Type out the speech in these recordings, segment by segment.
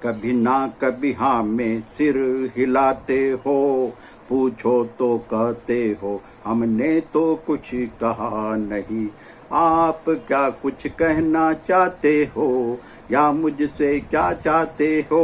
कभी ना कभी हाँ में सिर हिलाते हो, पूछो तो कहते हो हमने तो कुछ कहा नहीं। आप क्या कुछ कहना चाहते हो या मुझसे क्या चाहते हो?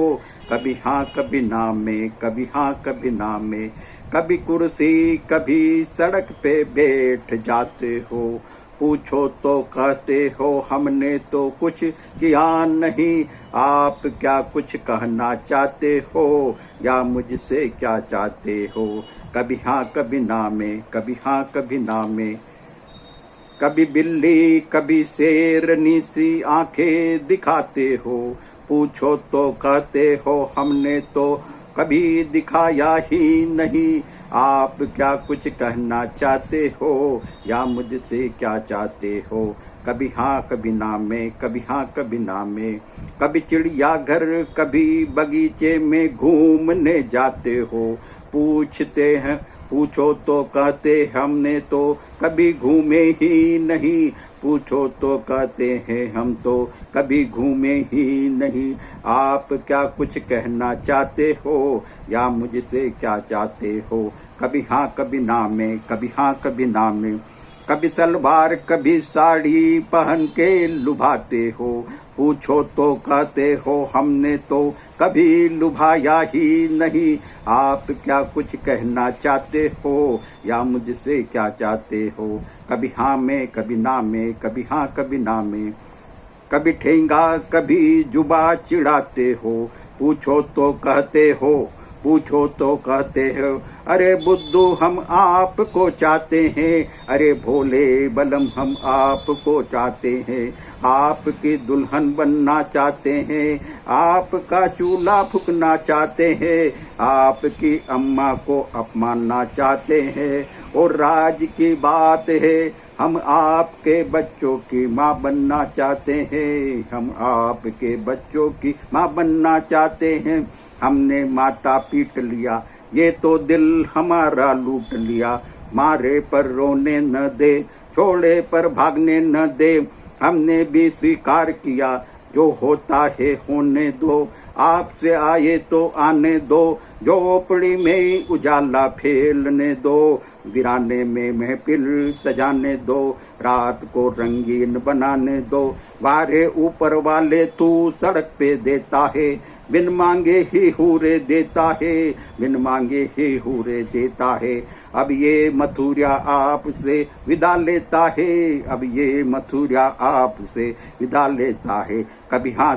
कभी हाँ कभी ना में, कभी हाँ कभी ना में, कभी कुर्सी कभी सड़क पे बैठ जाते हो, पूछो तो कहते हो हमने तो कुछ किया नहीं। आप क्या कुछ कहना चाहते हो या मुझसे क्या चाहते हो? कभी हाँ कभी ना में, कभी हाँ कभी ना में, कभी बिल्ली कभी शेरनी सी आंखें दिखाते हो, पूछो तो कहते हो हमने तो कभी दिखाया ही नहीं। आप क्या कुछ कहना चाहते हो या मुझसे क्या चाहते हो? कभी हाँ कभी ना में, कभी हाँ कभी ना में, कभी चिड़ियाघर कभी बगीचे में घूमने जाते हो, पूछते हैं पूछो तो कहते हमने तो कभी घूमे ही नहीं, पूछो तो कहते हैं हम तो कभी घूमे ही नहीं। आप क्या कुछ कहना चाहते हो या मुझसे क्या चाहते हो? कभी हाँ कभी ना में, कभी हाँ कभी ना में, कभी सलवार कभी साड़ी पहन के लुभाते हो, पूछो तो कहते हो हमने तो कभी लुभाया ही नहीं। आप क्या कुछ कहना चाहते हो या मुझसे क्या चाहते हो? कभी हाँ में, कभी ना में, कभी हाँ कभी ना में, कभी ठेंगा कभी जुबा चिढ़ाते हो, पूछो तो कहते हो, पूछो तो कहते हो अरे बुद्धू हम आपको चाहते हैं, अरे भोले बलम हम आपको चाहते हैं, आपकी दुल्हन बनना चाहते हैं, आपका चूल्हा फूकना चाहते हैं, आपकी अम्मा को अपमानना चाहते हैं। और राज की बात है हम आपके बच्चों की माँ बनना चाहते हैं, हम आपके बच्चों की माँ बनना चाहते हैं। हमने माता पीट लिया, ये तो दिल हमारा लूट लिया, मारे पर रोने न दे, छोड़े पर भागने न दे, हमने भी स्वीकार किया जो होता है होने दो, आपसे आए तो आने दो, झोपड़ी में उजाला फैलने दो, वीराने में महफिल सजाने दो, रात को रंगीन बनाने दो। वारे ऊपर वाले तू सड़क पे देता है, बिन मांगे ही हूरे देता है, बिन मांगे ही हूरे देता है। अब ये मथुरा आपसे विदा लेता है, अब ये मथुरा आपसे विदा लेता है। कभी हाँ